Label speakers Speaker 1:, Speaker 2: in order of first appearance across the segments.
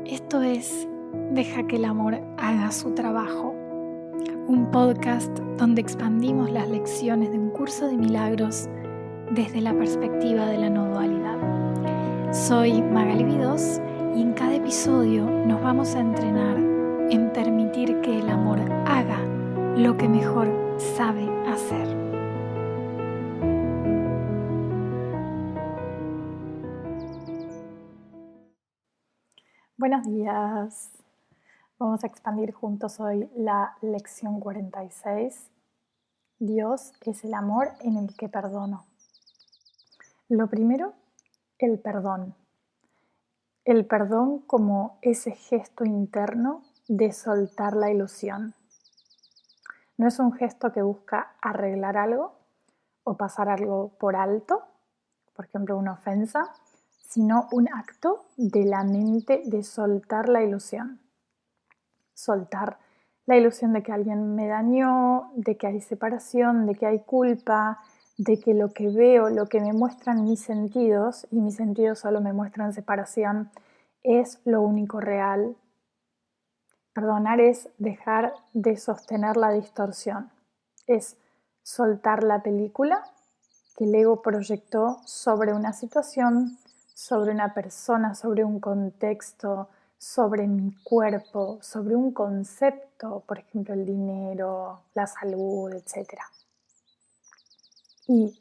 Speaker 1: Esto es Deja que el amor haga su trabajo, un podcast donde expandimos las lecciones de un curso de milagros desde la perspectiva de la no dualidad. Soy Magali Vidós y en cada episodio nos vamos a entrenar en permitir que el amor haga lo que mejor sabe hacer. Buenos días. Vamos a expandir juntos hoy la lección 46. Dios es el amor en el que perdono. Lo primero, el perdón. El perdón como ese gesto interno de soltar la ilusión. No es un gesto que busca arreglar algo o pasar algo por alto, por ejemplo una ofensa, sino un acto de la mente de soltar la ilusión. Soltar la ilusión de que alguien me dañó, de que hay separación, de que hay culpa, de que lo que veo, lo que me muestran mis sentidos, y mis sentidos solo me muestran separación, es lo único real. Perdonar es dejar de sostener la distorsión, es soltar la película que el ego proyectó sobre una situación, sobre una persona, sobre un contexto, sobre mi cuerpo, sobre un concepto, por ejemplo el dinero, la salud, etc. Y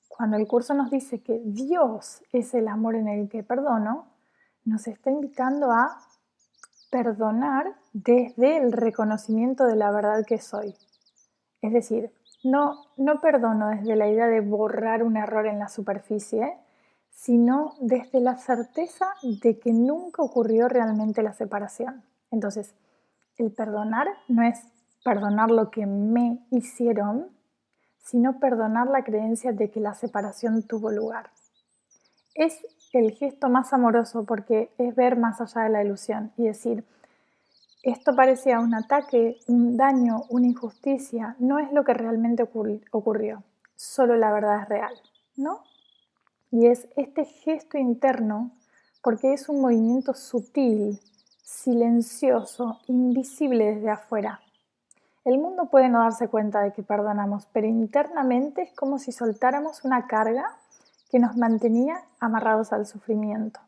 Speaker 1: cuando el curso nos dice que Dios es el amor en el que perdono, nos está invitando a perdonar desde el reconocimiento de la verdad que soy. Es decir, no perdono desde la idea de borrar un error en la superficie, sino desde la certeza de que nunca ocurrió realmente la separación. Entonces, el perdonar no es perdonar lo que me hicieron, sino perdonar la creencia de que la separación tuvo lugar. Es el gesto más amoroso porque es ver más allá de la ilusión y decir, esto parecía un ataque, un daño, una injusticia, no es lo que realmente ocurrió, solo la verdad es real, ¿no? Y es este gesto interno, porque es un movimiento sutil, silencioso, invisible desde afuera. El mundo puede no darse cuenta de que perdonamos, pero internamente es como si soltáramos una carga que nos mantenía amarrados al sufrimiento.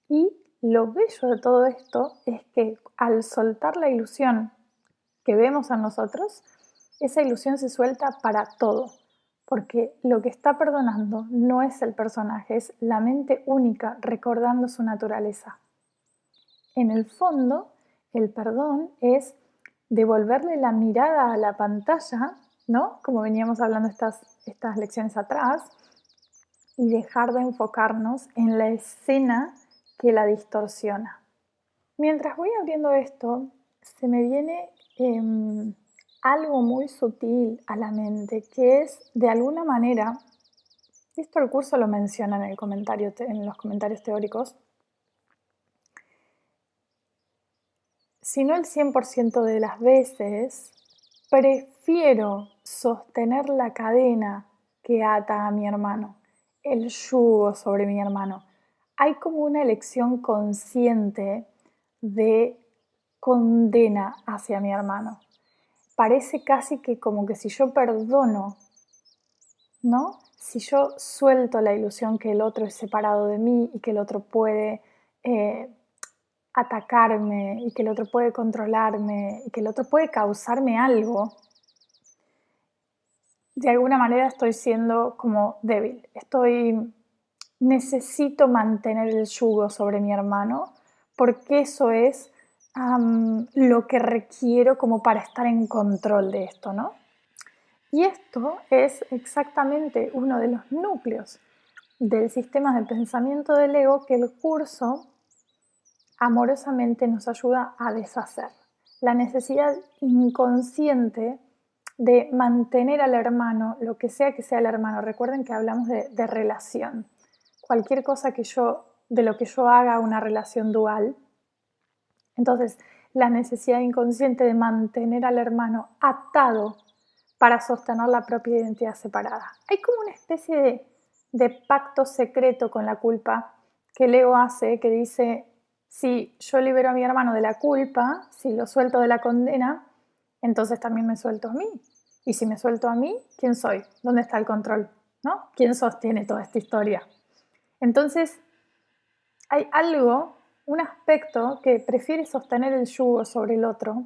Speaker 1: Y lo bello de todo esto es que al soltar la ilusión que vemos a nosotros, esa ilusión se suelta para todo, porque lo que está perdonando no es el personaje, es la mente única recordando su naturaleza. En el fondo, el perdón es devolverle la mirada a la pantalla, ¿no? Como veníamos hablando estas lecciones atrás, y dejar de enfocarnos en la escena que la distorsiona. Mientras voy abriendo esto, se me viene algo muy sutil a la mente, que es, de alguna manera, esto el curso lo menciona en los comentarios teóricos, si no el 100% de las veces, prefiero sostener la cadena que ata a mi hermano, el yugo sobre mi hermano. Hay como una elección consciente de condena hacia mi hermano. Parece casi que como que si yo perdono, ¿no? Si yo suelto la ilusión que el otro es separado de mí y que el otro puede atacarme y que el otro puede controlarme y que el otro puede causarme algo, de alguna manera estoy siendo como débil. Necesito mantener el yugo sobre mi hermano porque eso es lo que requiero como para estar en control de esto, ¿no? Y esto es exactamente uno de los núcleos del sistema de pensamiento del ego que el curso amorosamente nos ayuda a deshacer. La necesidad inconsciente de mantener al hermano, lo que sea el hermano. Recuerden que hablamos de relación. Cualquier cosa de lo que yo haga una relación dual. Entonces, la necesidad inconsciente de mantener al hermano atado para sostener la propia identidad separada. Hay como una especie de pacto secreto con la culpa que el ego hace, que dice, Si yo libero a mi hermano de la culpa, si lo suelto de la condena, entonces también me suelto a mí. Y si me suelto a mí, ¿quién soy? ¿Dónde está el control? ¿No? ¿Quién sostiene toda esta historia? Entonces, hay algo, un aspecto que prefiere sostener el yugo sobre el otro,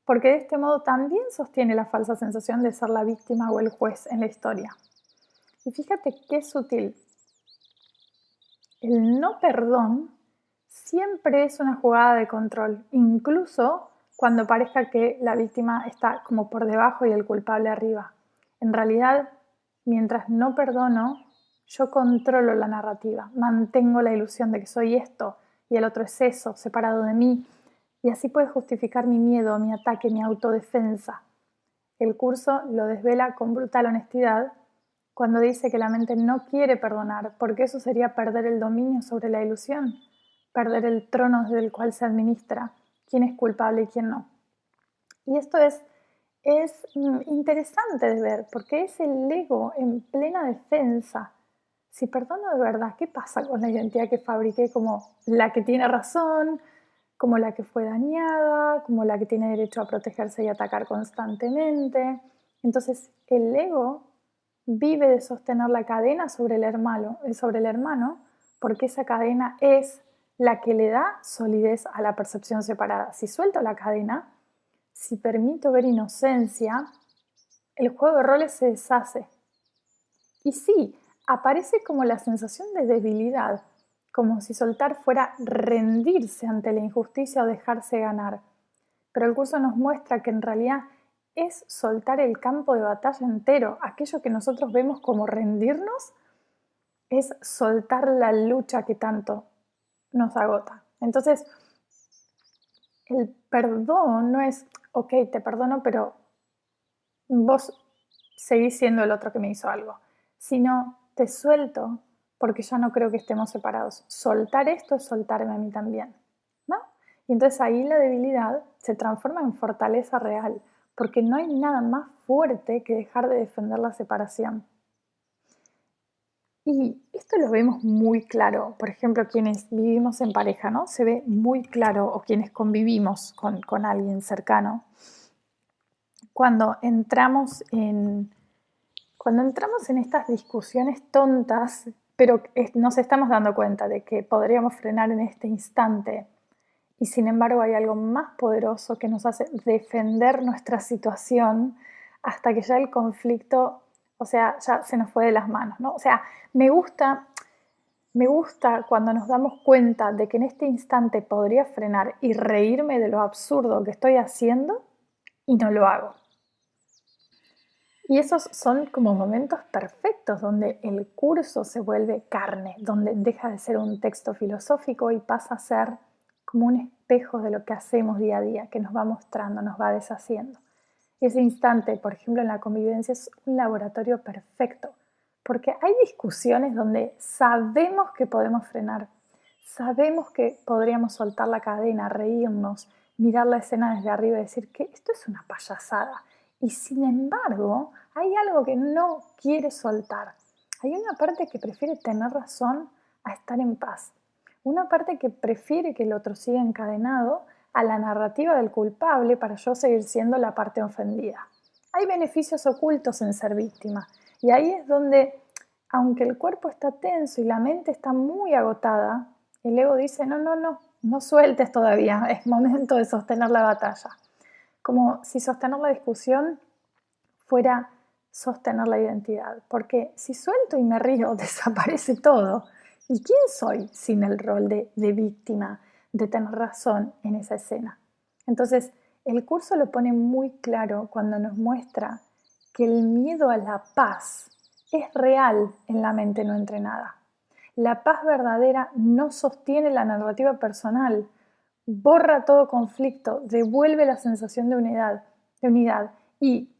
Speaker 1: porque de este modo también sostiene la falsa sensación de ser la víctima o el juez en la historia. Y fíjate qué sutil. El no perdón siempre es una jugada de control, incluso cuando parezca que la víctima está como por debajo y el culpable arriba. En realidad, mientras no perdono, yo controlo la narrativa, mantengo la ilusión de que soy esto y el otro es eso, separado de mí, y así puede justificar mi miedo, mi ataque, mi autodefensa. El curso lo desvela con brutal honestidad cuando dice que la mente no quiere perdonar, porque eso sería perder el dominio sobre la ilusión, perder el trono desde el cual se administra quién es culpable y quién no. Y esto es interesante de ver, porque es el ego en plena defensa. Si perdono de verdad, ¿qué pasa con la identidad que fabriqué como la que tiene razón, como la que fue dañada, como la que tiene derecho a protegerse y atacar constantemente? Entonces, el ego vive de sostener la cadena sobre el hermano, porque esa cadena es la que le da solidez a la percepción separada. Si suelto la cadena, si permito ver inocencia, el juego de roles se deshace. Y sí, aparece como la sensación de debilidad, como si soltar fuera rendirse ante la injusticia o dejarse ganar. Pero el curso nos muestra que en realidad es soltar el campo de batalla entero. Aquello que nosotros vemos como rendirnos es soltar la lucha que tanto nos agota. Entonces, el perdón no es, ok, te perdono, pero vos seguís siendo el otro que me hizo algo, sino te suelto porque ya no creo que estemos separados. Soltar esto es soltarme a mí también, ¿no? Y entonces ahí la debilidad se transforma en fortaleza real, porque no hay nada más fuerte que dejar de defender la separación. Y esto lo vemos muy claro, por ejemplo, quienes vivimos en pareja, ¿no? Se ve muy claro, o quienes convivimos con alguien cercano, cuando entramos en estas discusiones tontas, pero nos estamos dando cuenta de que podríamos frenar en este instante, y sin embargo hay algo más poderoso que nos hace defender nuestra situación hasta que ya el conflicto, o sea, ya se nos fue de las manos, ¿no? O sea, me gusta cuando nos damos cuenta de que en este instante podría frenar y reírme de lo absurdo que estoy haciendo y no lo hago. Y esos son como momentos perfectos donde el curso se vuelve carne, donde deja de ser un texto filosófico y pasa a ser como un espejo de lo que hacemos día a día, que nos va mostrando, nos va deshaciendo. Y ese instante, por ejemplo, en la convivencia es un laboratorio perfecto, porque hay discusiones donde sabemos que podemos frenar, sabemos que podríamos soltar la cadena, reírnos, mirar la escena desde arriba y decir que esto es una payasada. Y sin embargo, hay algo que no quiere soltar. Hay una parte que prefiere tener razón a estar en paz. Una parte que prefiere que el otro siga encadenado a la narrativa del culpable para yo seguir siendo la parte ofendida. Hay beneficios ocultos en ser víctima. Y ahí es donde, aunque el cuerpo está tenso y la mente está muy agotada, el ego dice, no sueltes todavía, es momento de sostener la batalla. Como si sostener la discusión fuera sostener la identidad. Porque si suelto y me río, desaparece todo. ¿Y quién soy sin el rol de víctima, de tener razón en esa escena? Entonces, el curso lo pone muy claro cuando nos muestra que el miedo a la paz es real en la mente no entrenada. La paz verdadera no sostiene la narrativa personal, borra todo conflicto, devuelve la sensación de unidad. Y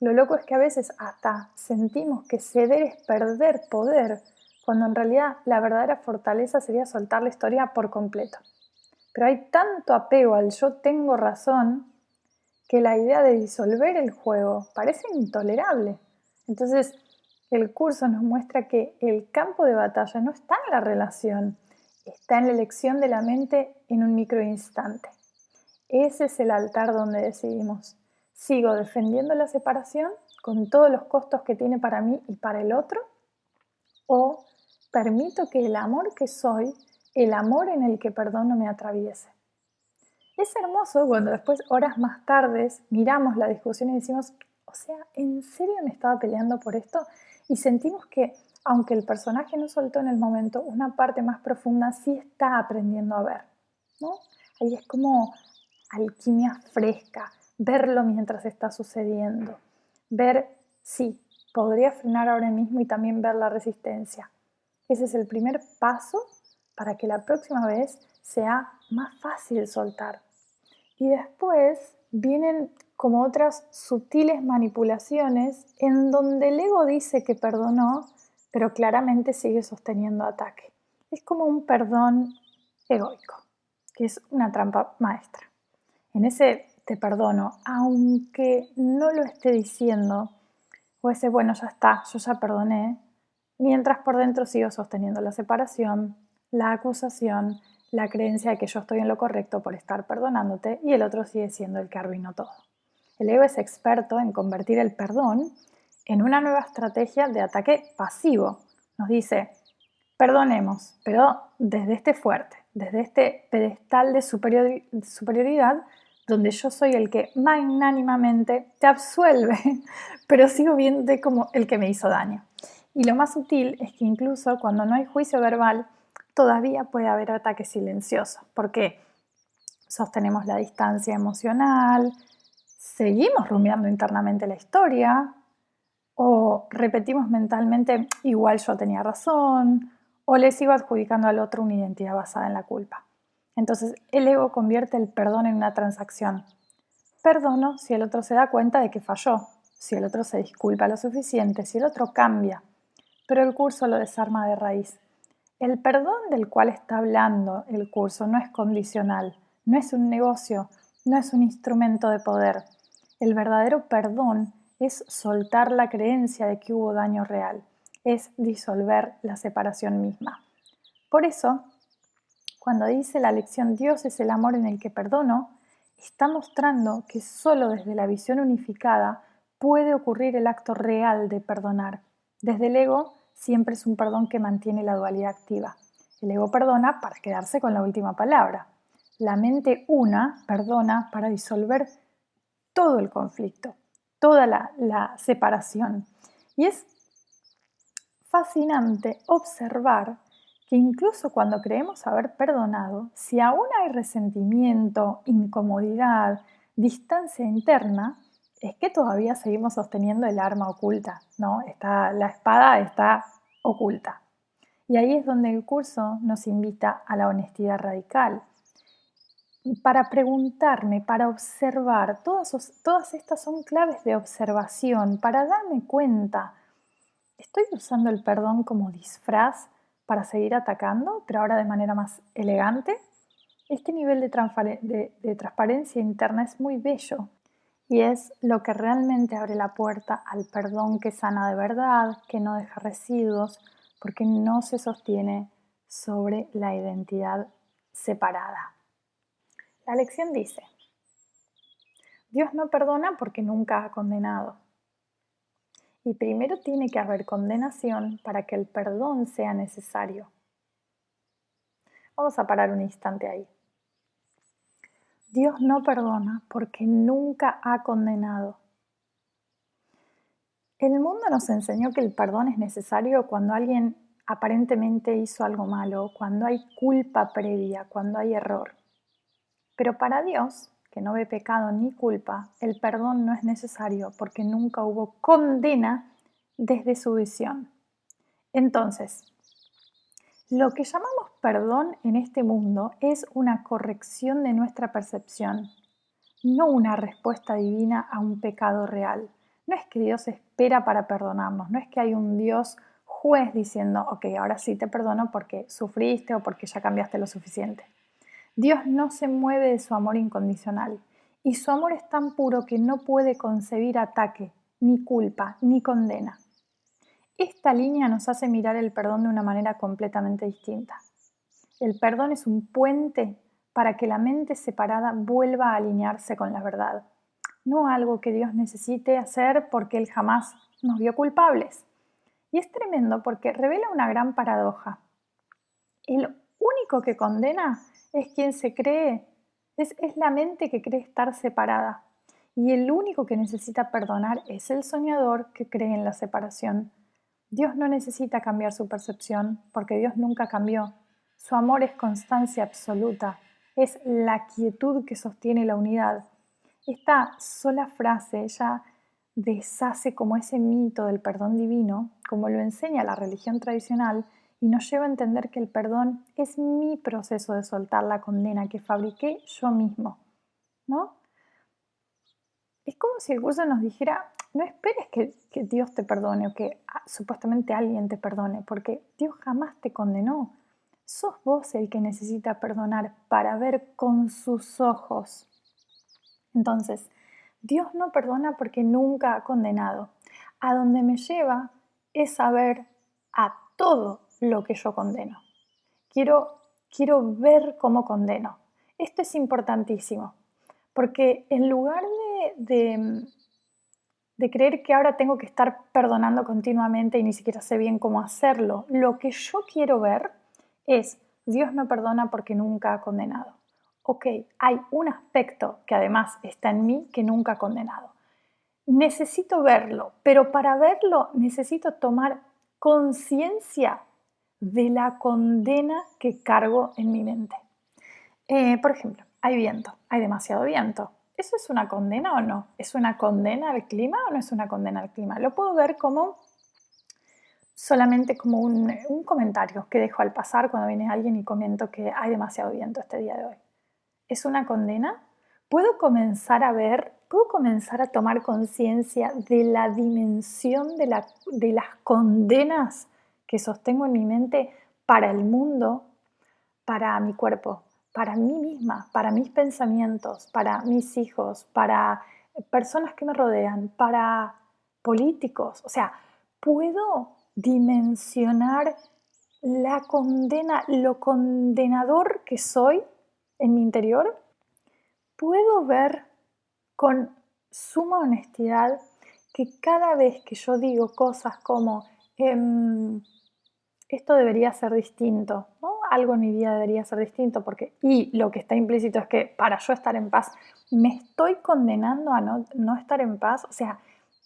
Speaker 1: lo loco es que a veces hasta sentimos que ceder es perder poder, cuando en realidad la verdadera fortaleza sería soltar la historia por completo. Pero hay tanto apego al yo tengo razón que la idea de disolver el juego parece intolerable. Entonces, el curso nos muestra que el campo de batalla no está en la relación, está en la elección de la mente en un microinstante. Ese es el altar donde decidimos, ¿sigo defendiendo la separación con todos los costos que tiene para mí y para el otro? ¿O permito que el amor que soy, el amor en el que perdono, me atraviese? Es hermoso cuando después, horas más tarde, miramos la discusión y decimos, o sea, ¿en serio me estaba peleando por esto? Y sentimos que, aunque el personaje no soltó en el momento, una parte más profunda sí está aprendiendo a ver, ¿no? Ahí es como alquimia fresca, verlo mientras está sucediendo, ver, sí, podría frenar ahora mismo y también ver la resistencia. Ese es el primer paso para que la próxima vez sea más fácil soltar. Y después vienen como otras sutiles manipulaciones en donde el ego dice que perdonó, pero claramente sigue sosteniendo ataque. Es como un perdón egoico, que es una trampa maestra. En ese te perdono, aunque no lo esté diciendo, o ese bueno, ya está, yo ya perdoné, mientras por dentro sigo sosteniendo la separación, la acusación, la creencia de que yo estoy en lo correcto por estar perdonándote y el otro sigue siendo el que arruinó todo. El ego es experto en convertir el perdón en una nueva estrategia de ataque pasivo. Nos dice, perdonemos, pero desde este fuerte, desde este pedestal de superioridad, donde yo soy el que magnánimamente te absuelve, pero sigo viendo como el que me hizo daño. Y lo más sutil es que incluso cuando no hay juicio verbal, todavía puede haber ataque silencioso, porque sostenemos la distancia emocional, seguimos rumiando internamente la historia, o repetimos mentalmente, igual yo tenía razón, o le sigo adjudicando al otro una identidad basada en la culpa. Entonces, el ego convierte el perdón en una transacción. Perdono si el otro se da cuenta de que falló, si el otro se disculpa lo suficiente, si el otro cambia. Pero el curso lo desarma de raíz. El perdón del cual está hablando el curso no es condicional, no es un negocio, no es un instrumento de poder. El verdadero perdón es soltar la creencia de que hubo daño real, es disolver la separación misma. Por eso, cuando dice la lección Dios es el amor en el que perdono, está mostrando que solo desde la visión unificada puede ocurrir el acto real de perdonar. Desde el ego siempre es un perdón que mantiene la dualidad activa. El ego perdona para quedarse con la última palabra. La mente una perdona para disolver todo el conflicto, toda la separación. Y es fascinante observar que incluso cuando creemos haber perdonado, si aún hay resentimiento, incomodidad, distancia interna, es que todavía seguimos sosteniendo el arma oculta, ¿no? La espada está oculta. Y ahí es donde el curso nos invita a la honestidad radical, para preguntarme, para observar. Todas estas son claves de observación, para darme cuenta. ¿Estoy usando el perdón como disfraz para seguir atacando, pero ahora de manera más elegante? Este nivel de transparencia interna es muy bello y es lo que realmente abre la puerta al perdón que sana de verdad, que no deja residuos, porque no se sostiene sobre la identidad separada. La lección dice, Dios no perdona porque nunca ha condenado. Y primero tiene que haber condenación para que el perdón sea necesario. Vamos a parar un instante ahí. Dios no perdona porque nunca ha condenado. El mundo nos enseñó que el perdón es necesario cuando alguien aparentemente hizo algo malo, cuando hay culpa previa, cuando hay error. Pero para Dios, que no ve pecado ni culpa, el perdón no es necesario porque nunca hubo condena desde su visión. Entonces, lo que llamamos perdón en este mundo es una corrección de nuestra percepción, no una respuesta divina a un pecado real. No es que Dios espera para perdonarnos, no es que hay un Dios juez diciendo, ok, ahora sí te perdono porque sufriste o porque ya cambiaste lo suficiente. Dios no se mueve de su amor incondicional y su amor es tan puro que no puede concebir ataque, ni culpa, ni condena. Esta línea nos hace mirar el perdón de una manera completamente distinta. El perdón es un puente para que la mente separada vuelva a alinearse con la verdad, no algo que Dios necesite hacer porque Él jamás nos vio culpables. Y es tremendo porque revela una gran paradoja. El único que condena es quien se cree, es la mente que cree estar separada. Y el único que necesita perdonar es el soñador que cree en la separación. Dios no necesita cambiar su percepción porque Dios nunca cambió. Su amor es constancia absoluta, es la quietud que sostiene la unidad. Esta sola frase ya deshace como ese mito del perdón divino, como lo enseña la religión tradicional, y nos lleva a entender que el perdón es mi proceso de soltar la condena que fabriqué yo mismo, ¿no? Es como si el curso nos dijera, no esperes que Dios te perdone o que supuestamente alguien te perdone, porque Dios jamás te condenó. Sos vos el que necesita perdonar para ver con sus ojos. Entonces, Dios no perdona porque nunca ha condenado. A donde me lleva es saber a todo lo que yo condeno. Quiero ver cómo condeno. Esto es importantísimo, porque en lugar de creer que ahora tengo que estar perdonando continuamente y ni siquiera sé bien cómo hacerlo, lo que yo quiero ver es, Dios no perdona porque nunca ha condenado. Ok, hay un aspecto que además está en mí que nunca ha condenado. Necesito verlo, pero para verlo necesito tomar conciencia de la condena que cargo en mi mente. Por ejemplo, hay viento, hay demasiado viento. ¿Eso es una condena o no? ¿Es una condena al clima o no es una condena al clima? Lo puedo ver como solamente como un comentario que dejo al pasar cuando viene alguien y comento que hay demasiado viento este día de hoy. ¿Es una condena? ¿Puedo comenzar a ver, puedo comenzar a tomar conciencia de la dimensión de las condenas que sostengo en mi mente para el mundo, para mi cuerpo, para mí misma, para mis pensamientos, para mis hijos, para personas que me rodean, para políticos? O sea, puedo dimensionar la condena, lo condenador que soy en mi interior. Puedo ver con suma honestidad que cada vez que yo digo cosas como esto debería ser distinto, ¿no? Algo en mi vida debería ser distinto, y lo que está implícito es que para yo estar en paz me estoy condenando a no estar en paz. O sea,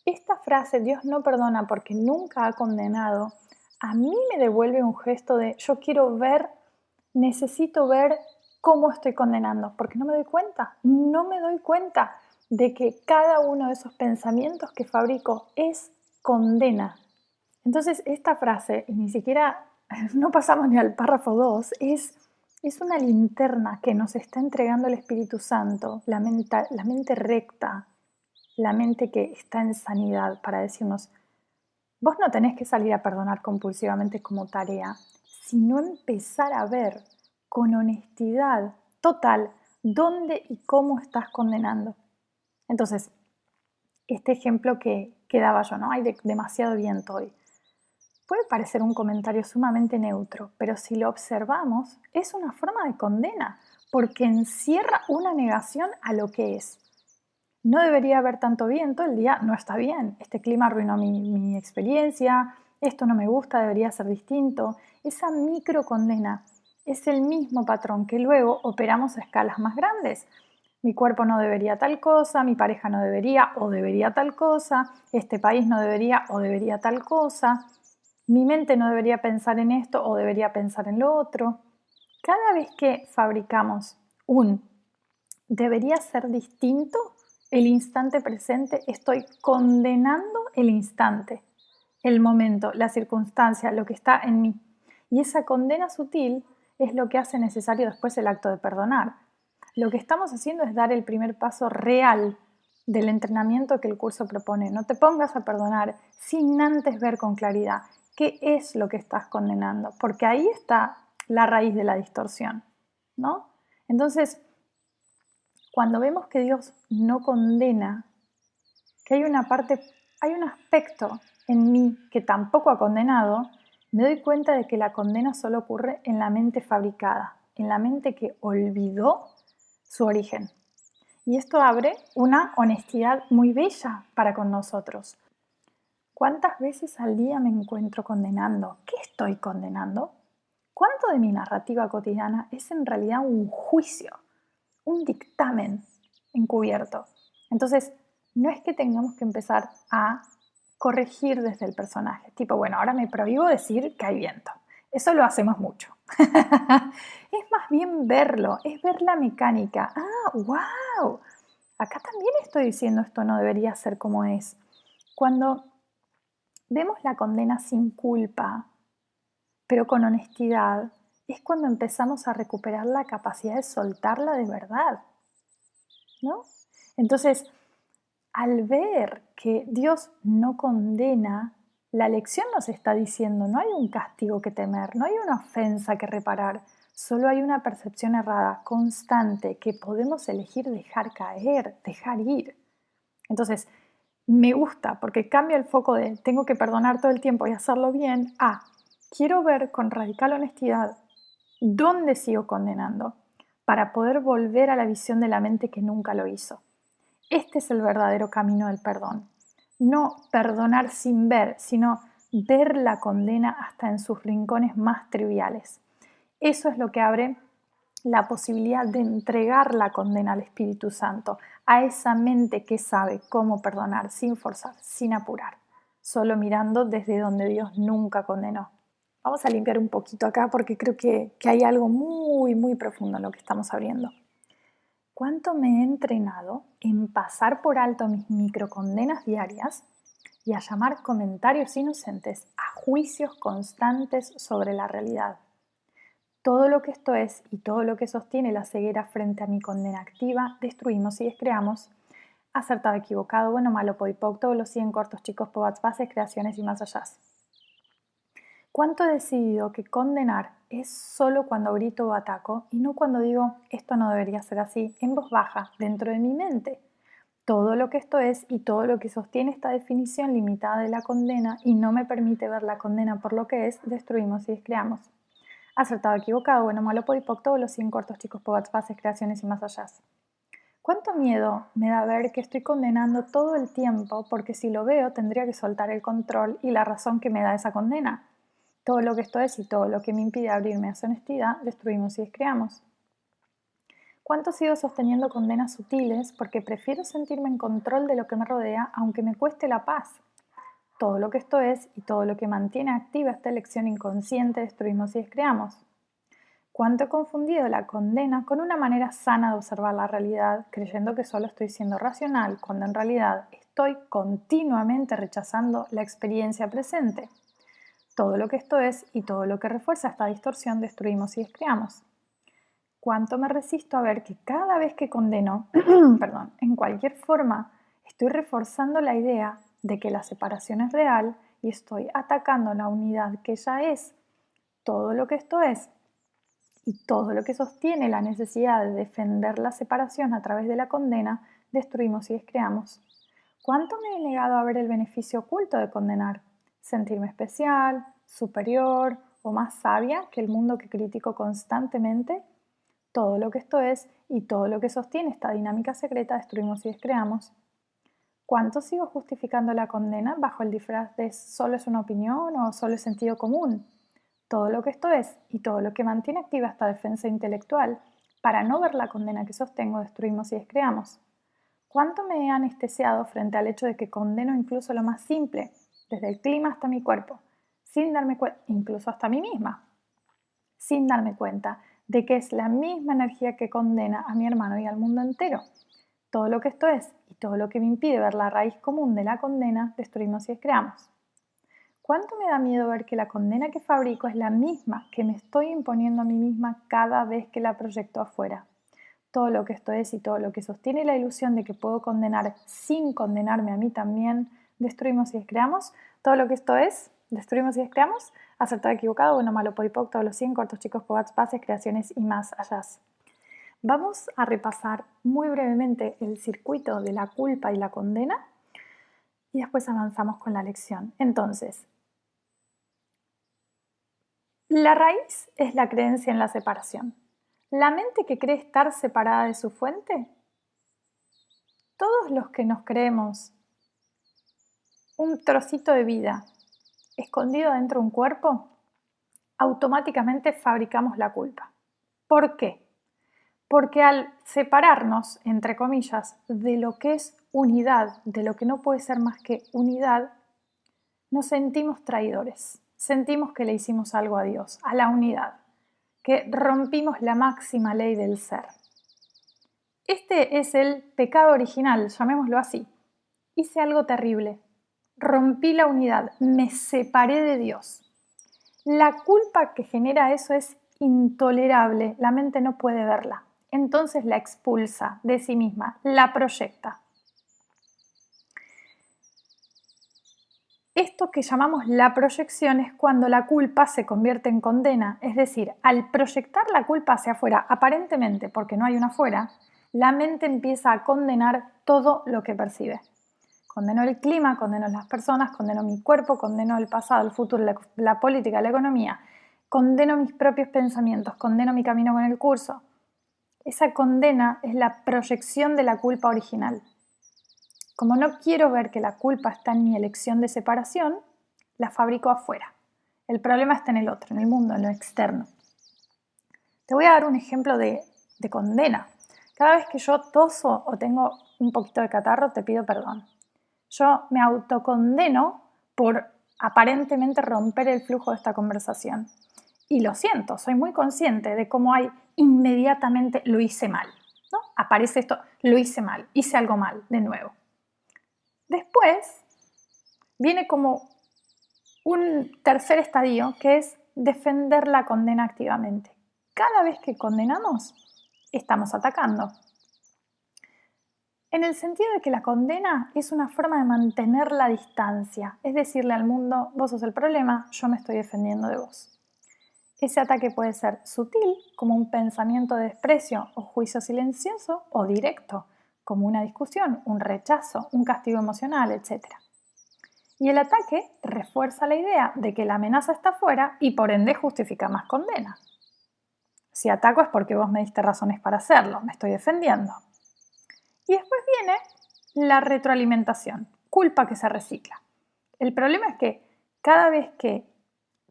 Speaker 1: esta frase, Dios no perdona porque nunca ha condenado, a mí me devuelve un gesto de yo quiero ver, necesito ver cómo estoy condenando, porque no me doy cuenta de que cada uno de esos pensamientos que fabrico es condena. Entonces, esta frase, y ni siquiera no pasamos ni al párrafo 2, es una linterna que nos está entregando el Espíritu Santo, la mente recta, la mente que está en sanidad, para decirnos, vos no tenés que salir a perdonar compulsivamente como tarea, sino empezar a ver con honestidad total dónde y cómo estás condenando. Entonces, este ejemplo que daba yo, ¿no? Hay demasiado viento hoy. Puede parecer un comentario sumamente neutro, pero si lo observamos, es una forma de condena, porque encierra una negación a lo que es. No debería haber tanto viento, el día no está bien, este clima arruinó mi experiencia, esto no me gusta, debería ser distinto. Esa microcondena es el mismo patrón que luego operamos a escalas más grandes. Mi cuerpo no debería tal cosa, mi pareja no debería o debería tal cosa, este país no debería o debería tal cosa, mi mente no debería pensar en esto o debería pensar en lo otro. Cada vez que fabricamos un debería ser distinto, el instante presente, estoy condenando el instante, el momento, la circunstancia, lo que está en mí. Y esa condena sutil es lo que hace necesario después el acto de perdonar. Lo que estamos haciendo es dar el primer paso real del entrenamiento que el curso propone. No te pongas a perdonar sin antes ver con claridad qué es lo que estás condenando, porque ahí está la raíz de la distorsión, ¿no? Entonces, cuando vemos que Dios no condena, que hay una parte, hay un aspecto en mí que tampoco ha condenado, me doy cuenta de que la condena solo ocurre en la mente fabricada, en la mente que olvidó su origen. Y esto abre una honestidad muy bella para con nosotros. ¿Cuántas veces al día me encuentro condenando? ¿Qué estoy condenando? ¿Cuánto de mi narrativa cotidiana es en realidad un juicio, un dictamen encubierto? Entonces, no es que tengamos que empezar a corregir desde el personaje, tipo, bueno, ahora me prohíbo decir que hay viento. Eso lo hacemos mucho. Es más bien verlo, es ver la mecánica. Ah, wow, acá también estoy diciendo esto no debería ser como es. Cuando vemos la condena sin culpa, pero con honestidad, es cuando empezamos a recuperar la capacidad de soltarla de verdad, ¿no? Entonces, al ver que Dios no condena, la lección nos está diciendo, no hay un castigo que temer, no hay una ofensa que reparar, solo hay una percepción errada, constante, que podemos elegir dejar caer, dejar ir. Entonces, me gusta porque cambia el foco de tengo que perdonar todo el tiempo y hacerlo bien a quiero ver con radical honestidad dónde sigo condenando para poder volver a la visión de la mente que nunca lo hizo. Este es el verdadero camino del perdón. No perdonar sin ver, sino ver la condena hasta en sus rincones más triviales. Eso es lo que abre la posibilidad de entregar la condena al Espíritu Santo, a esa mente que sabe cómo perdonar sin forzar, sin apurar, solo mirando desde donde Dios nunca condenó. Vamos a limpiar un poquito acá porque creo que hay algo muy, muy profundo en lo que estamos abriendo. ¿Cuánto me he entrenado en pasar por alto mis microcondenas diarias y a llamar comentarios inocentes a juicios constantes sobre la realidad? Todo lo que esto es y todo lo que sostiene la ceguera frente a mi condena activa, destruimos y descreamos, acertado, equivocado, bueno, malo, podipoc, todos los 100 cortos, chicos, pobats, bases, creaciones y más allá. ¿Cuánto he decidido que condenar es solo cuando grito o ataco y no cuando digo esto no debería ser así en voz baja dentro de mi mente? Todo lo que esto es y todo lo que sostiene esta definición limitada de la condena y no me permite ver la condena por lo que es, destruimos y descreamos. Acertado, equivocado, bueno, malo, podipoc, todos los 100 cortos, chicos, pobats, bases, creaciones y más allá. ¿Cuánto miedo me da ver que estoy condenando todo el tiempo porque si lo veo tendría que soltar el control y la razón que me da esa condena? Todo lo que esto es y todo lo que me impide abrirme a su honestidad, destruimos y descreamos. ¿Cuánto sigo sosteniendo condenas sutiles porque prefiero sentirme en control de lo que me rodea aunque me cueste la paz? Todo lo que esto es y todo lo que mantiene activa esta elección inconsciente, destruimos y descreamos. ¿Cuánto he confundido la condena con una manera sana de observar la realidad, creyendo que solo estoy siendo racional, cuando en realidad estoy continuamente rechazando la experiencia presente? Todo lo que esto es y todo lo que refuerza esta distorsión, destruimos y descreamos. ¿Cuánto me resisto a ver que cada vez que condeno, perdón, en cualquier forma, estoy reforzando la idea de que la separación es real y estoy atacando la unidad que ya es? Todo lo que esto es y todo lo que sostiene la necesidad de defender la separación a través de la condena, destruimos y descreamos. ¿Cuánto me he negado a ver el beneficio oculto de condenar? Sentirme especial, superior o más sabia que el mundo que critico constantemente. Todo lo que esto es y todo lo que sostiene esta dinámica secreta, destruimos y descreamos. ¿Cuánto sigo justificando la condena bajo el disfraz de solo es una opinión o solo es sentido común? Todo lo que esto es y todo lo que mantiene activa esta defensa intelectual para no ver la condena que sostengo, destruimos y descreamos. ¿Cuánto me he anestesiado frente al hecho de que condeno incluso lo más simple, desde el clima hasta mi cuerpo, sin darme cuenta, incluso hasta mí misma, sin darme cuenta de que es la misma energía que condena a mi hermano y al mundo entero? Todo lo que esto es y todo lo que me impide ver la raíz común de la condena, destruimos y descreamos. ¿Cuánto me da miedo ver que la condena que fabrico es la misma que me estoy imponiendo a mí misma cada vez que la proyecto afuera? Todo lo que esto es y todo lo que sostiene la ilusión de que puedo condenar sin condenarme a mí también, destruimos y descreamos. Todo lo que esto es, destruimos y descreamos. Acertado, equivocado, bueno, malo, podipoc, todos los 100 cortos, chicos, pobats, bases, creaciones y más allá. Vamos a repasar muy brevemente el circuito de la culpa y la condena y después avanzamos con la lección. Entonces, La raíz es la creencia en la separación. La mente que cree estar separada de su fuente, todos los que nos creemos un trocito de vida escondido dentro de un cuerpo, automáticamente fabricamos la culpa. ¿Por qué? Porque al separarnos, entre comillas, de lo que es unidad, de lo que no puede ser más que unidad, nos sentimos traidores. Sentimos que le hicimos algo a Dios, a la unidad, que rompimos la máxima ley del ser. Este es el pecado original, llamémoslo así. Hice algo terrible. Rompí la unidad, me separé de Dios. La culpa que genera eso es intolerable, la mente no puede verla. Entonces la expulsa de sí misma, la proyecta. Esto que llamamos la proyección es cuando la culpa se convierte en condena, es decir, al proyectar la culpa hacia afuera, aparentemente porque no hay una afuera, la mente empieza a condenar todo lo que percibe. Condeno el clima, condeno las personas, condeno mi cuerpo, condeno el pasado, el futuro, la política, la economía, condeno mis propios pensamientos, condeno mi camino con el curso. Esa condena es la proyección de la culpa original. Como no quiero ver que la culpa está en mi elección de separación, la fabrico afuera. El problema está en el otro, en el mundo, en lo externo. Te voy a dar un ejemplo de condena. Cada vez que yo toso o tengo un poquito de catarro, te pido perdón. Yo me autocondeno por aparentemente romper el flujo de esta conversación. Y lo siento, soy muy consciente de cómo hay inmediatamente lo hice mal, ¿no? Aparece esto, lo hice mal, hice algo mal, de nuevo. Después viene como un tercer estadio que es defender la condena activamente. Cada vez que condenamos, estamos atacando. En el sentido de que la condena es una forma de mantener la distancia, es decirle al mundo, vos sos el problema, yo me estoy defendiendo de vos. Ese ataque puede ser sutil, como un pensamiento de desprecio o juicio silencioso, o directo, como una discusión, un rechazo, un castigo emocional, etc. Y el ataque refuerza la idea de que la amenaza está fuera y por ende justifica más condena. Si ataco es porque vos me diste razones para hacerlo, me estoy defendiendo. Y después viene la retroalimentación, culpa que se recicla. El problema es que cada vez que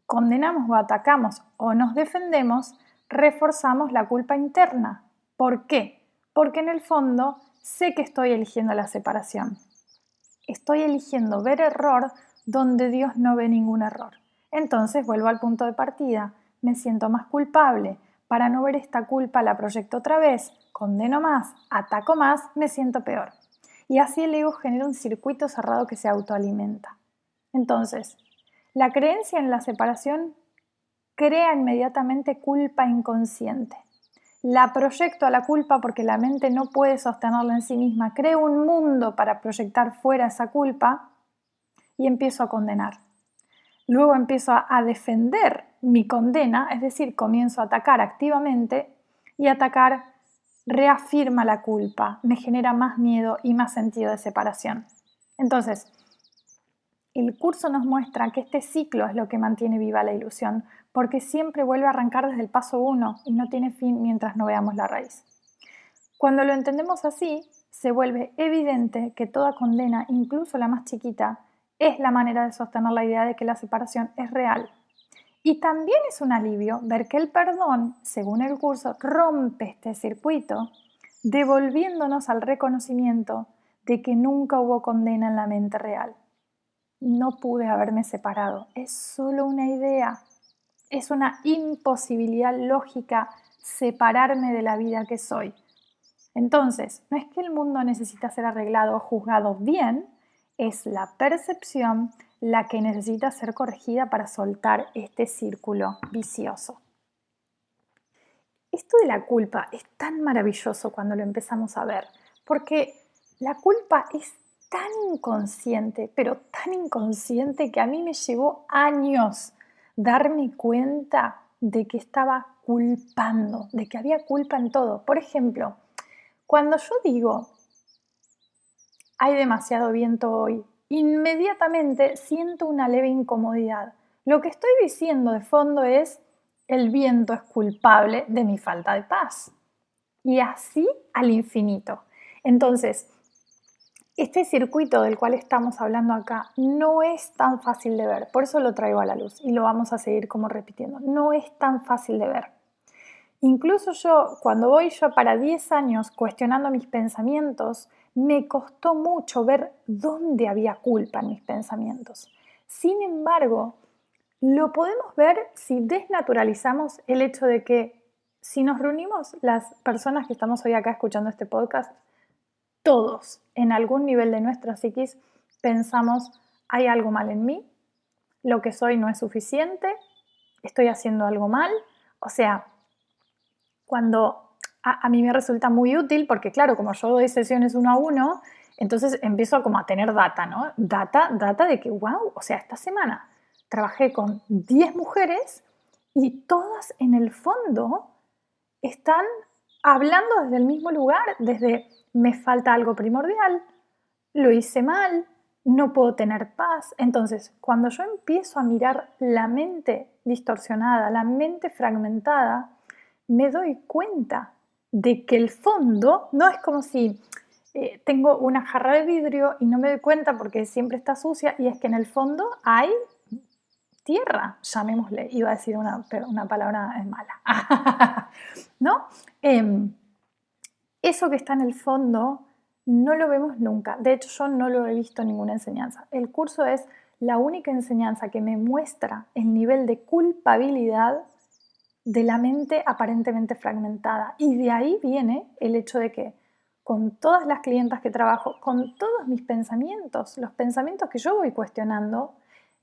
Speaker 1: condenamos o atacamos o nos defendemos, reforzamos la culpa interna. ¿Por qué? Porque en el fondo sé que estoy eligiendo la separación. Estoy eligiendo ver error donde Dios no ve ningún error. Entonces vuelvo al punto de partida, me siento más culpable. Para no ver esta culpa la proyecto otra vez, condeno más, ataco más, me siento peor. Y así el ego genera un circuito cerrado que se autoalimenta. Entonces, la creencia en la separación crea inmediatamente culpa inconsciente. La proyecto a la culpa porque la mente no puede sostenerla en sí misma. Creo un mundo para proyectar fuera esa culpa y empiezo a condenar. Luego empiezo a defender mi condena, es decir, comienzo a atacar activamente y atacar reafirma la culpa, me genera más miedo y más sentido de separación. Entonces, el curso nos muestra que este ciclo es lo que mantiene viva la ilusión, porque siempre vuelve a arrancar desde el paso 1 y no tiene fin mientras no veamos la raíz. Cuando lo entendemos así, se vuelve evidente que toda condena, incluso la más chiquita, es la manera de sostener la idea de que la separación es real. Y también es un alivio ver que el perdón, según el curso, rompe este circuito, devolviéndonos al reconocimiento de que nunca hubo condena en la mente real. No pude haberme separado, es solo una idea, es una imposibilidad lógica separarme de la vida que soy. Entonces, no es que el mundo necesita ser arreglado o juzgado bien, es la percepción la que necesita ser corregida para soltar este círculo vicioso. Esto de la culpa es tan maravilloso cuando lo empezamos a ver, porque la culpa es tan inconsciente, pero tan inconsciente que a mí me llevó años darme cuenta de que estaba culpando, de que había culpa en todo. Por ejemplo, cuando yo digo, hay demasiado viento hoy, inmediatamente siento una leve incomodidad. Lo que estoy diciendo de fondo es, el viento es culpable de mi falta de paz. Y así al infinito. Entonces, este circuito del cual estamos hablando acá no es tan fácil de ver, por eso lo traigo a la luz y lo vamos a seguir como repitiendo. No es tan fácil de ver. Incluso yo, cuando voy yo para 10 años cuestionando mis pensamientos, me costó mucho ver dónde había culpa en mis pensamientos. Sin embargo, lo podemos ver si desnaturalizamos el hecho de que si nos reunimos las personas que estamos hoy acá escuchando este podcast, todos en algún nivel de nuestra psiquis pensamos, hay algo mal en mí, lo que soy no es suficiente, estoy haciendo algo mal. O sea, cuando a mí me resulta muy útil, porque claro, como yo doy sesiones 1 a 1, entonces empiezo como a tener data, ¿no? Data de que, wow, o sea, esta semana trabajé con 10 mujeres y todas en el fondo están hablando desde el mismo lugar, desde me falta algo primordial, lo hice mal, no puedo tener paz. Entonces, cuando yo empiezo a mirar la mente distorsionada, la mente fragmentada, me doy cuenta de que el fondo no es como si tengo una jarra de vidrio y no me doy cuenta porque siempre está sucia, y es que en el fondo hay tierra, llamémosle, iba a decir una palabra mala, ¿no? Eso que está en el fondo no lo vemos nunca. De hecho, yo no lo he visto en ninguna enseñanza. El curso es la única enseñanza que me muestra el nivel de culpabilidad de la mente aparentemente fragmentada. Y de ahí viene el hecho de que con todas las clientas que trabajo, con todos mis pensamientos, los pensamientos que yo voy cuestionando,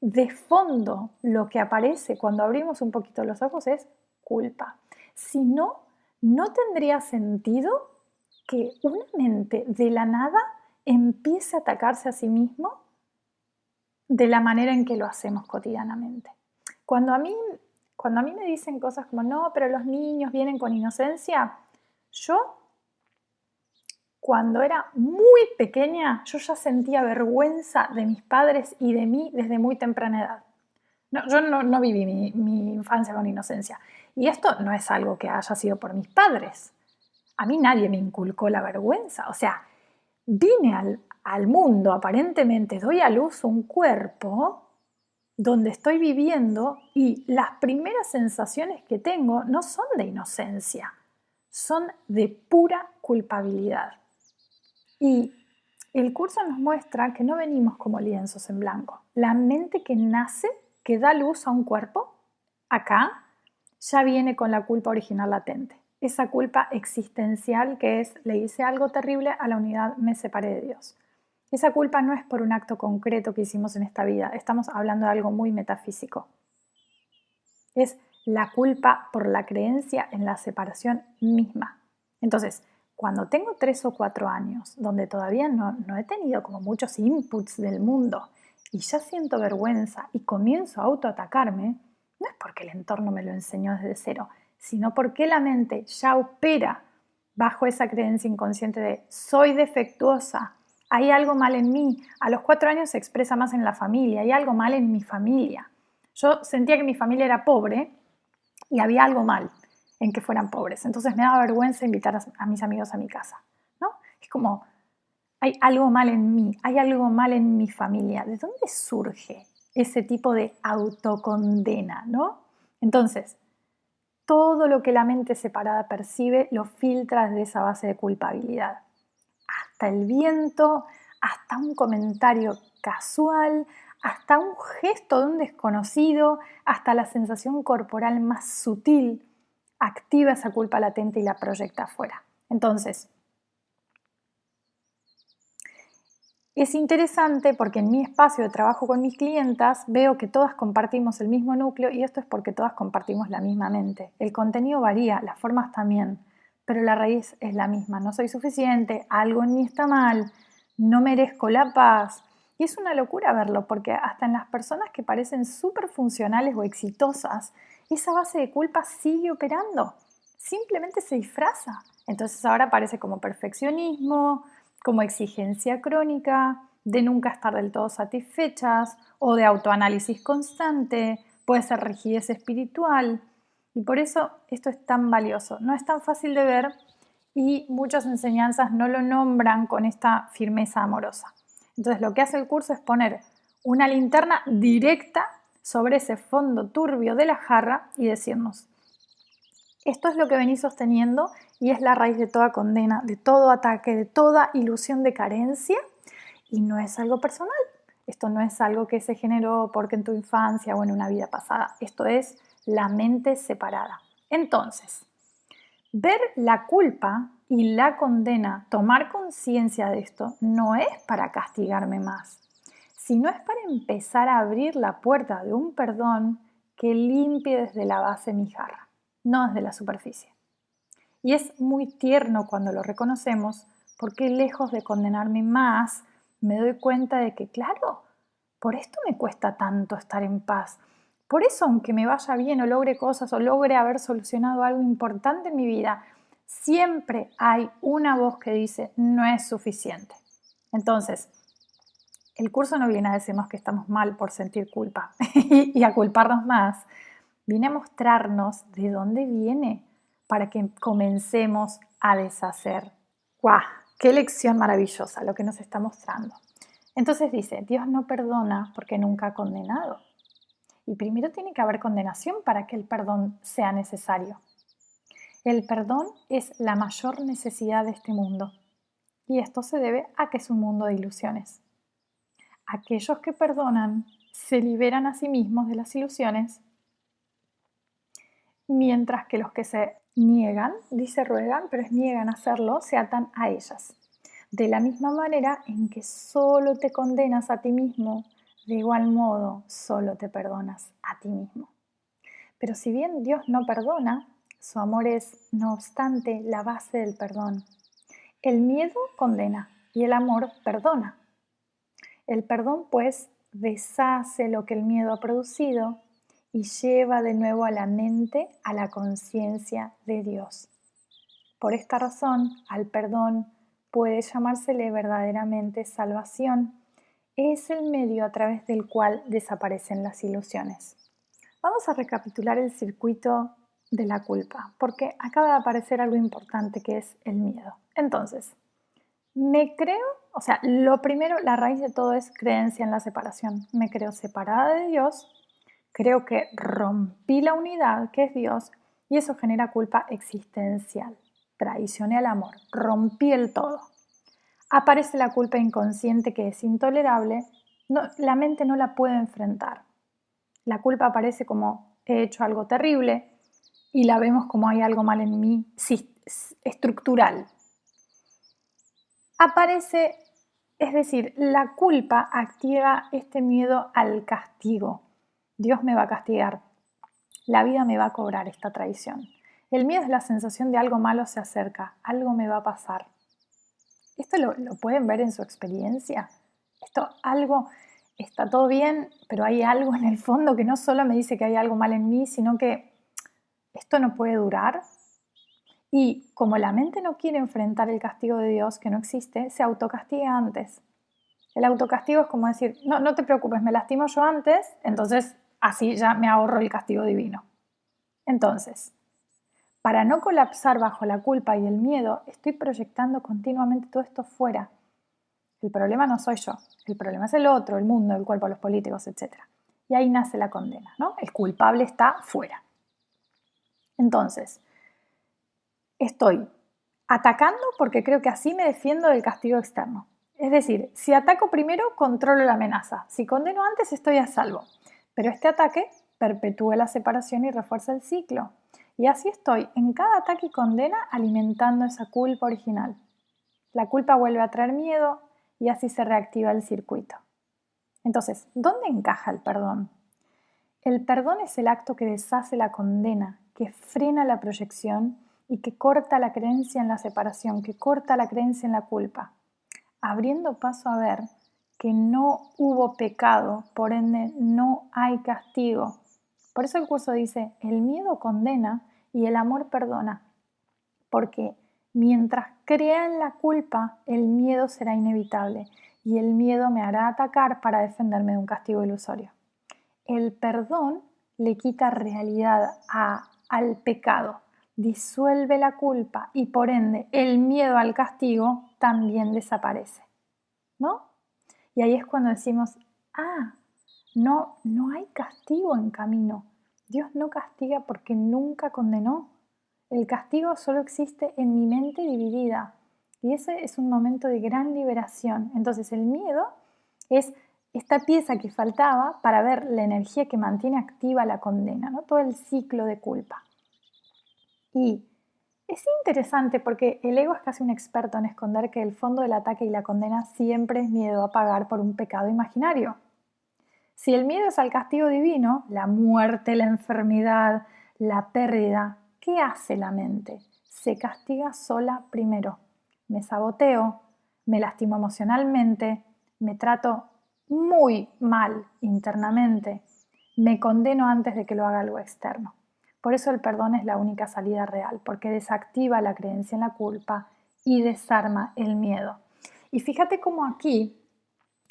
Speaker 1: de fondo lo que aparece cuando abrimos un poquito los ojos es culpa. Si no, no tendría sentido que una mente de la nada empiece a atacarse a sí mismo de la manera en que lo hacemos cotidianamente. Cuando a mí me dicen cosas como, no, pero los niños vienen con inocencia, yo cuando era muy pequeña, yo ya sentía vergüenza de mis padres y de mí desde muy temprana edad. No, yo no viví mi infancia con inocencia. Y esto no es algo que haya sido por mis padres. A mí nadie me inculcó la vergüenza. O sea, vine al mundo, aparentemente doy a luz un cuerpo donde estoy viviendo y las primeras sensaciones que tengo no son de inocencia, son de pura culpabilidad. Y el curso nos muestra que no venimos como lienzos en blanco. La mente que nace, que da luz a un cuerpo, acá ya viene con la culpa original latente. Esa culpa existencial que es, le hice algo terrible a la unidad, me separé de Dios. Esa culpa no es por un acto concreto que hicimos en esta vida, estamos hablando de algo muy metafísico. Es la culpa por la creencia en la separación misma. Entonces, cuando tengo 3 o 4 años, donde todavía no he tenido como muchos inputs del mundo y ya siento vergüenza y comienzo a autoatacarme, no es porque el entorno me lo enseñó desde cero, sino porque la mente ya opera bajo esa creencia inconsciente de soy defectuosa, hay algo mal en mí. A los 4 años se expresa más en la familia, hay algo mal en mi familia. Yo sentía que mi familia era pobre y había algo mal en que fueran pobres. Entonces me daba vergüenza invitar a mis amigos a mi casa, ¿no? Es como, hay algo mal en mí, hay algo mal en mi familia. ¿De dónde surge ese tipo de autocondena, no? Entonces, todo lo que la mente separada percibe lo filtra desde esa base de culpabilidad. Hasta el viento, hasta un comentario casual, hasta un gesto de un desconocido, hasta la sensación corporal más sutil, activa esa culpa latente y la proyecta afuera. Entonces, es interesante porque en mi espacio de trabajo con mis clientas veo que todas compartimos el mismo núcleo, y esto es porque todas compartimos la misma mente. El contenido varía, las formas también, pero la raíz es la misma. No soy suficiente, algo en mí está mal, no merezco la paz. Y es una locura verlo, porque hasta en las personas que parecen súper funcionales o exitosas, esa base de culpa sigue operando. Simplemente se disfraza. Entonces ahora parece como perfeccionismo, como exigencia crónica, de nunca estar del todo satisfechas o de autoanálisis constante, puede ser rigidez espiritual. Y por eso esto es tan valioso. No es tan fácil de ver y muchas enseñanzas no lo nombran con esta firmeza amorosa. Entonces lo que hace el curso es poner una linterna directa sobre ese fondo turbio de la jarra y decirnos, esto es lo que venís sosteniendo y es la raíz de toda condena, de todo ataque, de toda ilusión de carencia y no es algo personal. Esto no es algo que se generó porque en tu infancia o en una vida pasada. Esto es la mente separada. Entonces, ver la culpa y la condena, tomar conciencia de esto, no es para castigarme más, sino es para empezar a abrir la puerta de un perdón que limpie desde la base mi jarra, no desde la superficie. Y es muy tierno cuando lo reconocemos, porque lejos de condenarme más, me doy cuenta de que, claro, por esto me cuesta tanto estar en paz. Por eso, aunque me vaya bien o logre cosas o logre haber solucionado algo importante en mi vida, siempre hay una voz que dice, no es suficiente. Entonces, el curso no viene a decirnos que estamos mal por sentir culpa y a culparnos más. Viene a mostrarnos de dónde viene para que comencemos a deshacer. ¡Guau! ¡Qué lección maravillosa lo que nos está mostrando! Entonces dice, Dios no perdona porque nunca ha condenado. Y primero tiene que haber condenación para que el perdón sea necesario. El perdón es la mayor necesidad de este mundo. Y esto se debe a que es un mundo de ilusiones. Aquellos que perdonan se liberan a sí mismos de las ilusiones, mientras que los que se niegan, dice ruegan, pero es niegan a hacerlo, se atan a ellas. De la misma manera en que solo te condenas a ti mismo, de igual modo solo te perdonas a ti mismo. Pero si bien Dios no perdona, su amor es, no obstante, la base del perdón. El miedo condena y el amor perdona. El perdón, pues, deshace lo que el miedo ha producido y lleva de nuevo a la mente a la conciencia de Dios. Por esta razón, al perdón puede llamársele verdaderamente salvación. Es el medio a través del cual desaparecen las ilusiones. Vamos a recapitular el circuito de la culpa, porque acaba de aparecer algo importante que es el miedo. Entonces, me creo, o sea, lo primero, la raíz de todo es creencia en la separación. Me creo separada de Dios, creo que rompí la unidad que es Dios y eso genera culpa existencial. Traicioné al amor, rompí el todo. Aparece la culpa inconsciente que es intolerable, la mente no la puede enfrentar. La culpa aparece como he hecho algo terrible y la vemos como hay algo mal en mí, sí, estructural. Aparece, es decir, la culpa activa este miedo al castigo. Dios me va a castigar, la vida me va a cobrar esta traición. El miedo es la sensación de algo malo se acerca, algo me va a pasar. Esto lo pueden ver en su experiencia. Esto algo está todo bien, pero hay algo en el fondo que no solo me dice que hay algo mal en mí, sino que esto no puede durar. Y como la mente no quiere enfrentar el castigo de Dios, que no existe, se autocastiga antes. El autocastigo es como decir, no te preocupes, me lastimo yo antes, entonces así ya me ahorro el castigo divino. Entonces, para no colapsar bajo la culpa y el miedo, estoy proyectando continuamente todo esto fuera. El problema no soy yo, el problema es el otro, el mundo, el cuerpo, los políticos, etc. Y ahí nace la condena, ¿no? El culpable está fuera. Entonces, estoy atacando porque creo que así me defiendo del castigo externo. Es decir, si ataco primero, controlo la amenaza. Si condeno antes, estoy a salvo. Pero este ataque perpetúa la separación y refuerza el ciclo. Y así estoy en cada ataque y condena alimentando esa culpa original. La culpa vuelve a traer miedo y así se reactiva el circuito. Entonces, ¿dónde encaja el perdón? El perdón es el acto que deshace la condena, que frena la proyección y que corta la creencia en la separación, que corta la creencia en la culpa, abriendo paso a ver que no hubo pecado, por ende no hay castigo. Por eso el curso dice, el miedo condena y el amor perdona, porque mientras crea en la culpa, el miedo será inevitable y el miedo me hará atacar para defenderme de un castigo ilusorio. El perdón le quita realidad a al pecado, disuelve la culpa y por ende el miedo al castigo también desaparece, ¿no? Y ahí es cuando decimos, no hay castigo en camino. Dios no castiga porque nunca condenó. El castigo solo existe en mi mente dividida. Y ese es un momento de gran liberación. Entonces el miedo es esta pieza que faltaba para ver la energía que mantiene activa la condena, ¿no? Todo el ciclo de culpa. Y es interesante porque el ego es casi un experto en esconder que el fondo del ataque y la condena siempre es miedo a pagar por un pecado imaginario. Si el miedo es al castigo divino, la muerte, la enfermedad, la pérdida, ¿qué hace la mente? Se castiga sola primero. Me saboteo, me lastimo emocionalmente, me trato muy mal internamente, me condeno antes de que lo haga algo externo. Por eso el perdón es la única salida real, porque desactiva la creencia en la culpa y desarma el miedo. Y fíjate cómo aquí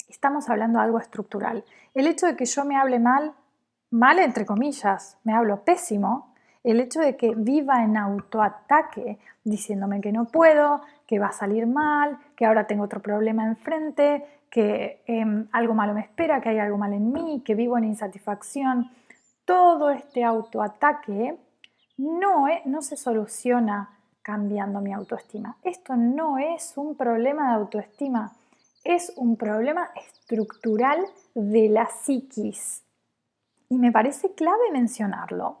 Speaker 1: estamos hablando de algo estructural. El hecho de que yo me hable mal entre comillas, me hablo pésimo, el hecho de que viva en autoataque, diciéndome que no puedo, que va a salir mal, que ahora tengo otro problema enfrente, que algo malo me espera, que hay algo mal en mí, que vivo en insatisfacción, todo este autoataque no se soluciona cambiando mi autoestima. Esto no es un problema de autoestima, es un problema estructural de la psiquis. Y me parece clave mencionarlo,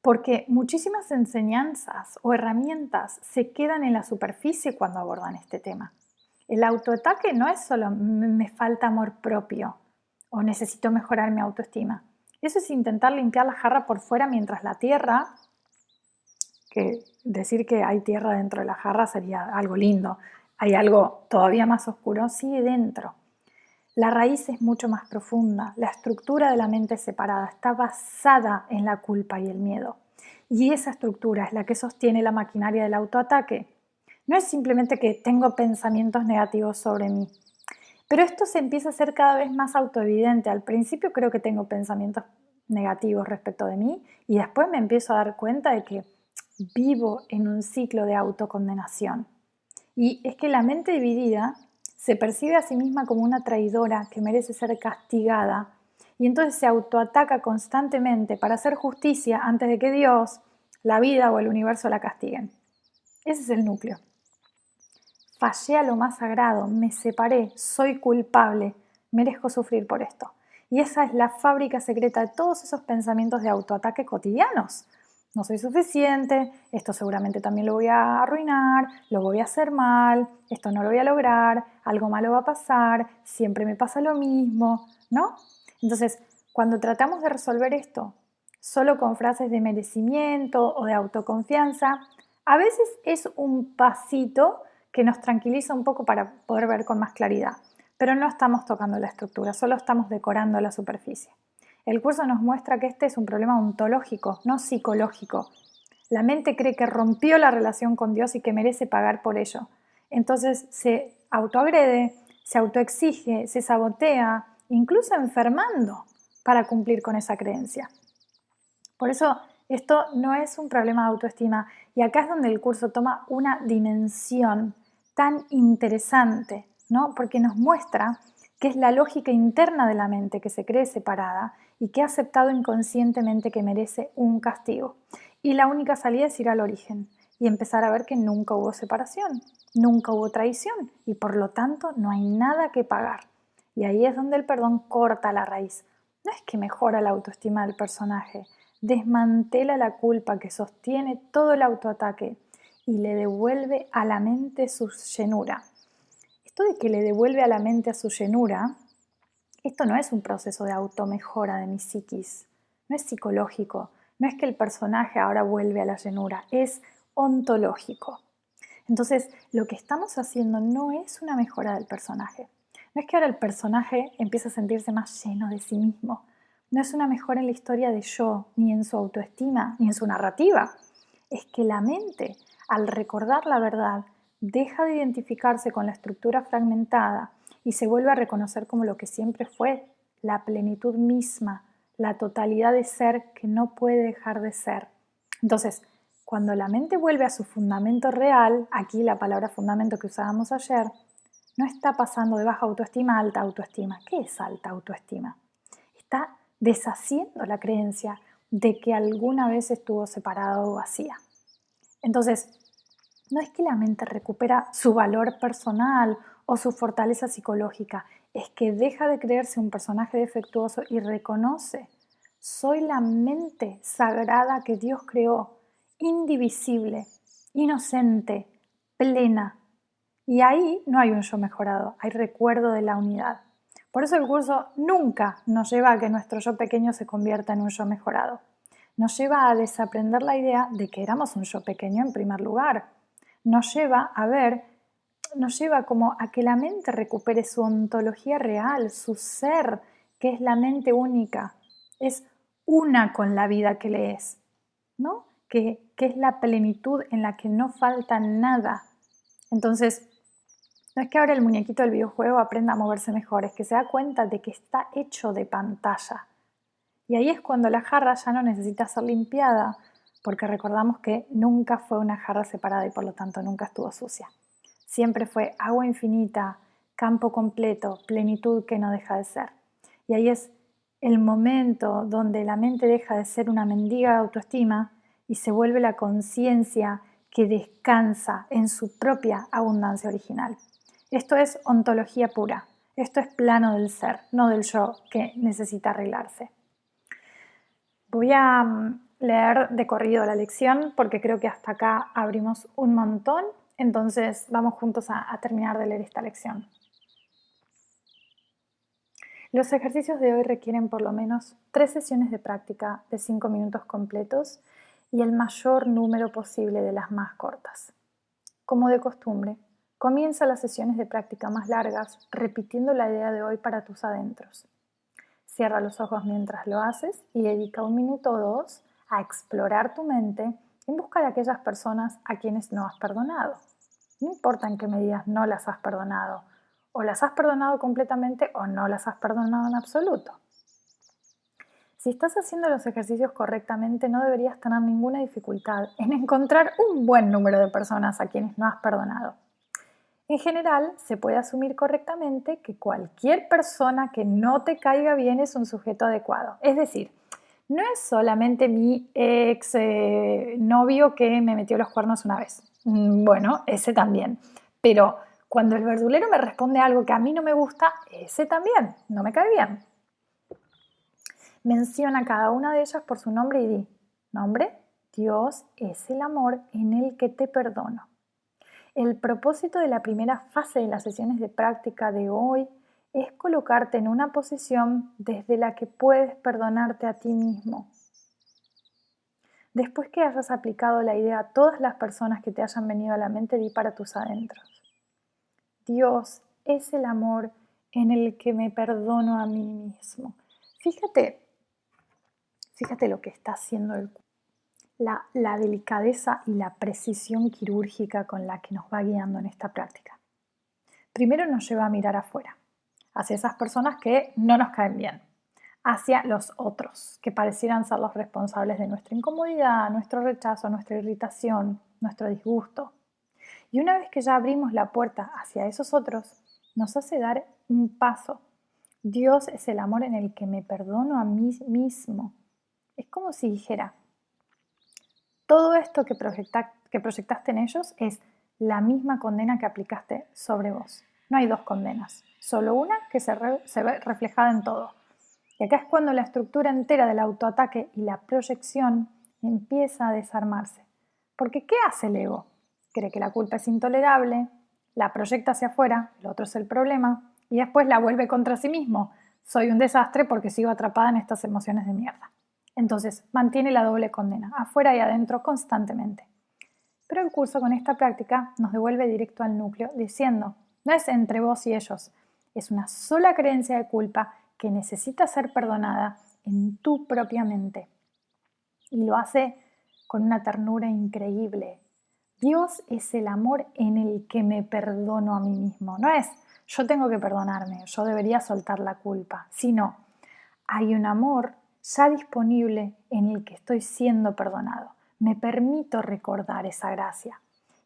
Speaker 1: porque muchísimas enseñanzas o herramientas se quedan en la superficie cuando abordan este tema. El autoataque no es solo me falta amor propio o necesito mejorar mi autoestima. Eso es intentar limpiar la jarra por fuera mientras la tierra, que decir que hay tierra dentro de la jarra sería algo lindo, hay algo todavía más oscuro, sigue dentro. La raíz es mucho más profunda, la estructura de la mente separada está basada en la culpa y el miedo. Y esa estructura es la que sostiene la maquinaria del autoataque. No es simplemente que tengo pensamientos negativos sobre mí, pero esto se empieza a hacer cada vez más autoevidente. Al principio creo que tengo pensamientos negativos respecto de mí y después me empiezo a dar cuenta de que vivo en un ciclo de autocondenación. Y es que la mente dividida se percibe a sí misma como una traidora que merece ser castigada y entonces se autoataca constantemente para hacer justicia antes de que Dios, la vida o el universo la castiguen. Ese es el núcleo. Fallé a lo más sagrado, me separé, soy culpable, merezco sufrir por esto. Y esa es la fábrica secreta de todos esos pensamientos de autoataque cotidianos. No soy suficiente, esto seguramente también lo voy a arruinar, lo voy a hacer mal, esto no lo voy a lograr, algo malo va a pasar, siempre me pasa lo mismo, ¿no? Entonces, cuando tratamos de resolver esto solo con frases de merecimiento o de autoconfianza, a veces es un pasito que nos tranquiliza un poco para poder ver con más claridad, pero no estamos tocando la estructura, solo estamos decorando la superficie. El curso nos muestra que este es un problema ontológico, no psicológico. La mente cree que rompió la relación con Dios y que merece pagar por ello. Entonces se autoagrede, se autoexige, se sabotea, incluso enfermando para cumplir con esa creencia. Por eso esto no es un problema de autoestima y acá es donde el curso toma una dimensión tan interesante, ¿no? Porque nos muestra que es la lógica interna de la mente que se cree separada y que ha aceptado inconscientemente que merece un castigo. Y la única salida es ir al origen y empezar a ver que nunca hubo separación, nunca hubo traición y por lo tanto no hay nada que pagar. Y ahí es donde el perdón corta la raíz. No es que mejora la autoestima del personaje, desmantela la culpa que sostiene todo el autoataque y le devuelve a la mente su llenura. Esto de que le devuelve a la mente a su llenura, esto no es un proceso de automejora de mi psiquis, no es psicológico, no es que el personaje ahora vuelve a la llenura, es ontológico. Entonces, lo que estamos haciendo no es una mejora del personaje, no es que ahora el personaje empiece a sentirse más lleno de sí mismo, no es una mejora en la historia de yo, ni en su autoestima, ni en su narrativa, es que la mente, al recordar la verdad, deja de identificarse con la estructura fragmentada y se vuelve a reconocer como lo que siempre fue, la plenitud misma, la totalidad de ser que no puede dejar de ser. Entonces, cuando la mente vuelve a su fundamento real, aquí la palabra fundamento que usábamos ayer, no está pasando de baja autoestima a alta autoestima. ¿Qué es alta autoestima? Está deshaciendo la creencia de que alguna vez estuvo separada o vacía. Entonces, no es que la mente recupera su valor personal o su fortaleza psicológica, es que deja de creerse un personaje defectuoso y reconoce: soy la mente sagrada que Dios creó, indivisible, inocente, plena. Y ahí no hay un yo mejorado, hay recuerdo de la unidad. Por eso el curso nunca nos lleva a que nuestro yo pequeño se convierta en un yo mejorado. Nos lleva a desaprender la idea de que éramos un yo pequeño en primer lugar. Nos lleva como a que la mente recupere su ontología real, su ser, que es la mente única. Es una con la vida que le es, ¿no? Que es la plenitud en la que no falta nada. Entonces, no es que ahora el muñequito del videojuego aprenda a moverse mejor, es que se da cuenta de que está hecho de pantalla. Y ahí es cuando la jarra ya no necesita ser limpiada, porque recordamos que nunca fue una jarra separada y por lo tanto nunca estuvo sucia. Siempre fue agua infinita, campo completo, plenitud que no deja de ser. Y ahí es el momento donde la mente deja de ser una mendiga de autoestima y se vuelve la conciencia que descansa en su propia abundancia original. Esto es ontología pura, esto es plano del ser, no del yo que necesita arreglarse. Voy a leer de corrido la lección porque creo que hasta acá abrimos un montón, entonces vamos juntos a terminar de leer esta lección. Los ejercicios de hoy requieren por lo menos 3 sesiones de práctica de 5 minutos completos y el mayor número posible de las más cortas. Como de costumbre, comienza las sesiones de práctica más largas repitiendo la idea de hoy para tus adentros. Cierra los ojos mientras lo haces y dedica 1 minuto o 2 a explorar tu mente en busca de aquellas personas a quienes no has perdonado. No importa en qué medidas no las has perdonado, o las has perdonado completamente o no las has perdonado en absoluto. Si estás haciendo los ejercicios correctamente, no deberías tener ninguna dificultad en encontrar un buen número de personas a quienes no has perdonado. En general, se puede asumir correctamente que cualquier persona que no te caiga bien es un sujeto adecuado. Es decir, no es solamente mi ex novio que me metió los cuernos una vez. Bueno, ese también. Pero cuando el verdulero me responde algo que a mí no me gusta, ese también no me cae bien. Menciona cada una de ellas por su nombre y di: nombre, Dios es el amor en el que te perdono. El propósito de la primera fase de las sesiones de práctica de hoy es colocarte en una posición desde la que puedes perdonarte a ti mismo. Después que hayas aplicado la idea a todas las personas que te hayan venido a la mente, di para tus adentros: Dios es el amor en el que me perdono a mí mismo. Fíjate lo que está haciendo el cuerpo. La delicadeza y la precisión quirúrgica con la que nos va guiando en esta práctica. Primero nos lleva a mirar afuera, hacia esas personas que no nos caen bien, hacia los otros, que parecieran ser los responsables de nuestra incomodidad, nuestro rechazo, nuestra irritación, nuestro disgusto. Y una vez que ya abrimos la puerta hacia esos otros, nos hace dar un paso. Dios es el amor en el que me perdono a mí mismo. Es como si dijera: todo esto que proyectaste en ellos es la misma condena que aplicaste sobre vos. No hay 2 condenas, solo una que se ve reflejada en todo. Y acá es cuando la estructura entera del autoataque y la proyección empieza a desarmarse. Porque ¿qué hace el ego? Cree que la culpa es intolerable, la proyecta hacia afuera, el otro es el problema, y después la vuelve contra sí mismo. Soy un desastre porque sigo atrapada en estas emociones de mierda. Entonces, mantiene la doble condena, afuera y adentro constantemente. Pero el curso con esta práctica nos devuelve directo al núcleo, diciendo: no es entre vos y ellos, es una sola creencia de culpa que necesita ser perdonada en tu propia mente. Y lo hace con una ternura increíble. Dios es el amor en el que me perdono a mí mismo. No es yo tengo que perdonarme, yo debería soltar la culpa, sino hay un amor ya disponible en el que estoy siendo perdonado. me permito recordar esa gracia.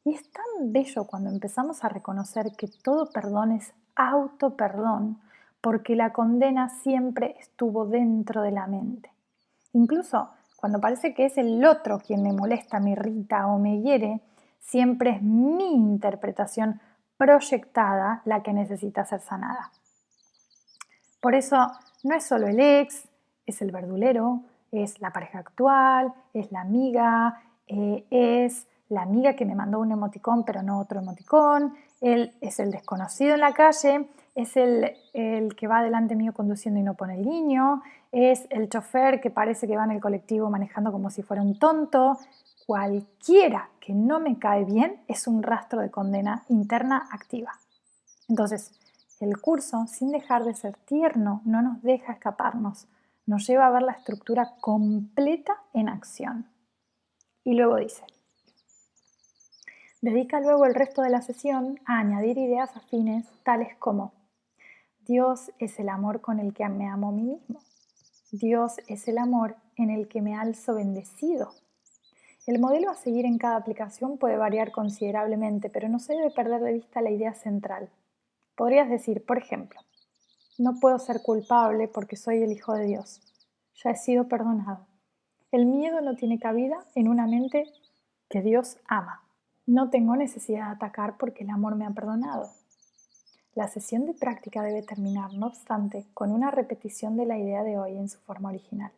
Speaker 1: Y es tan bello cuando empezamos a reconocer que todo perdón es autoperdón, porque la condena siempre estuvo dentro de la mente. Incluso cuando parece que es el otro quien me molesta, me irrita o me hiere, siempre es mi interpretación proyectada la que necesita ser sanada. Por eso no es solo el ex, es el verdulero, es la pareja actual, es la amiga, es la amiga que me mandó un emoticón pero no otro emoticón, él es el desconocido en la calle, es el que va delante mío conduciendo y no pone el guiño, es el chofer que parece que va en el colectivo manejando como si fuera un tonto. Cualquiera que no me cae bien es un rastro de condena interna activa. Entonces, el curso, sin dejar de ser tierno, no nos deja escaparnos, nos lleva a ver la estructura completa en acción. Y luego dice, dedica luego el resto de la sesión a añadir ideas afines tales como: Dios es el amor con el que me amo a mí mismo. Dios es el amor en el que me alzo bendecido. El modelo a seguir en cada aplicación puede variar considerablemente, pero no se debe perder de vista la idea central. Podrías decir, por ejemplo, no puedo ser culpable porque soy el Hijo de Dios. Ya he sido perdonado. El miedo no tiene cabida en una mente que Dios ama. No tengo necesidad de atacar porque el amor me ha perdonado. La sesión de práctica debe terminar, no obstante, con una repetición de la idea de hoy en su forma original.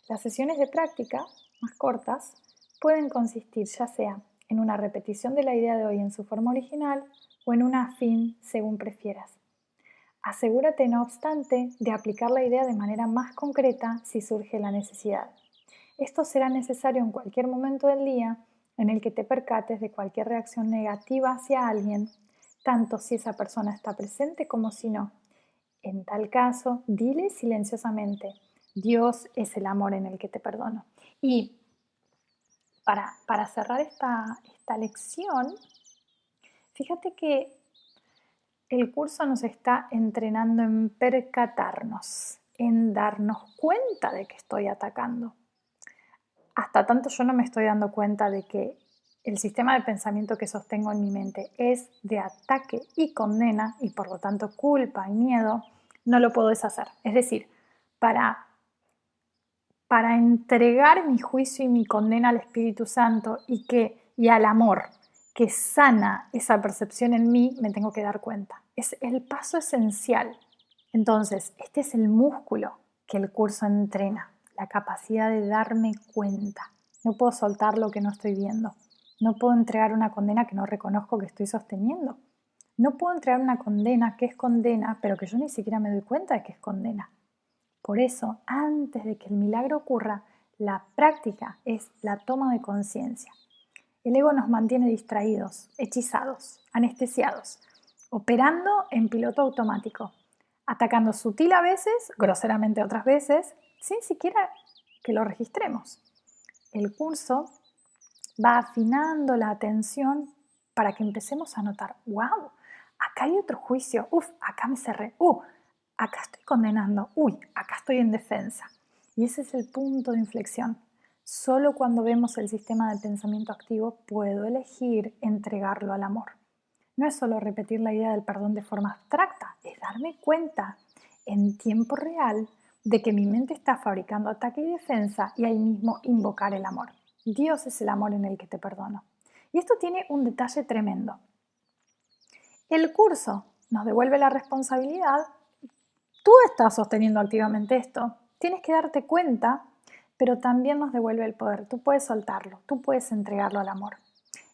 Speaker 1: Las sesiones de práctica, más cortas, pueden consistir ya sea en una repetición de la idea de hoy en su forma original o en una afín, según prefieras. Asegúrate, no obstante, de aplicar la idea de manera más concreta si surge la necesidad. Esto será necesario en cualquier momento del día en el que te percates de cualquier reacción negativa hacia alguien, tanto si esa persona está presente como si no. En tal caso, dile silenciosamente: Dios es el amor en el que te perdono. Y para cerrar esta lección, fíjate que el curso nos está entrenando en percatarnos, en darnos cuenta de que estoy atacando. Hasta tanto yo no me estoy dando cuenta de que el sistema de pensamiento que sostengo en mi mente es de ataque y condena, y por lo tanto culpa y miedo, no lo puedo deshacer. Es decir, para entregar mi juicio y mi condena al Espíritu Santo y al amor que sana esa percepción en mí, me tengo que dar cuenta. Es el paso esencial. Entonces, este es el músculo que el curso entrena, la capacidad de darme cuenta. No puedo soltar lo que no estoy viendo. No puedo entregar una condena que no reconozco que estoy sosteniendo. No puedo entregar una condena que es condena, pero que yo ni siquiera me doy cuenta de que es condena. Por eso, antes de que el milagro ocurra, la práctica es la toma de conciencia. El ego nos mantiene distraídos, hechizados, anestesiados, operando en piloto automático, atacando sutil a veces, groseramente otras veces, sin siquiera que lo registremos. El curso va afinando la atención para que empecemos a notar: wow, acá hay otro juicio, acá me cerré, acá estoy condenando, acá estoy en defensa. Y ese es el punto de inflexión. Solo cuando vemos el sistema de pensamiento activo puedo elegir entregarlo al amor. No es solo repetir la idea del perdón de forma abstracta, es darme cuenta en tiempo real de que mi mente está fabricando ataque y defensa y ahí mismo invocar el amor. Dios es el amor en el que te perdono. Y esto tiene un detalle tremendo. El curso nos devuelve la responsabilidad. Tú estás sosteniendo activamente esto. Tienes que darte cuenta, pero también nos devuelve el poder. Tú puedes soltarlo, tú puedes entregarlo al amor.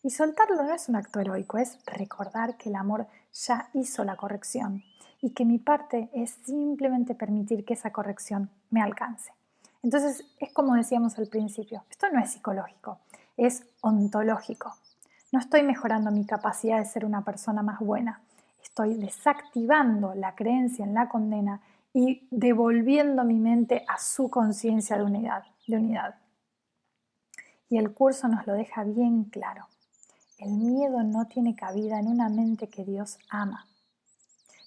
Speaker 1: Y soltarlo no es un acto heroico, es recordar que el amor ya hizo la corrección y que mi parte es simplemente permitir que esa corrección me alcance. Entonces, es como decíamos al principio, esto no es psicológico, es ontológico. No estoy mejorando mi capacidad de ser una persona más buena, estoy desactivando la creencia en la condena y devolviendo mi mente a su conciencia de unidad. Y el curso nos lo deja bien claro. El miedo no tiene cabida en una mente que Dios ama.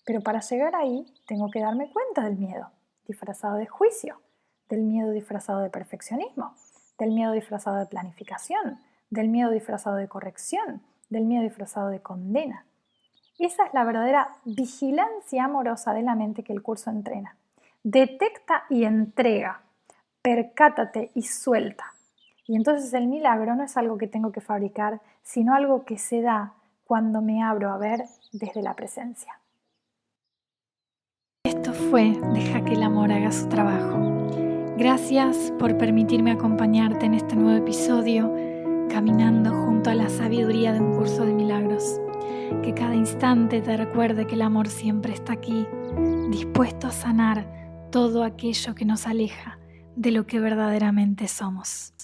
Speaker 1: Pero para llegar ahí tengo que darme cuenta del miedo, disfrazado de juicio, del miedo disfrazado de perfeccionismo, del miedo disfrazado de planificación, del miedo disfrazado de corrección, del miedo disfrazado de condena. Esa es la verdadera vigilancia amorosa de la mente que el curso entrena. Detecta y entrega, percátate y suelta. Y entonces el milagro no es algo que tengo que fabricar, sino algo que se da cuando me abro a ver desde la presencia. Esto fue Deja que el amor haga su trabajo. Gracias por permitirme acompañarte en este nuevo episodio, caminando junto a la sabiduría de un curso de milagros. Que cada instante te recuerde que el amor siempre está aquí, dispuesto a sanar todo aquello que nos aleja de lo que verdaderamente somos.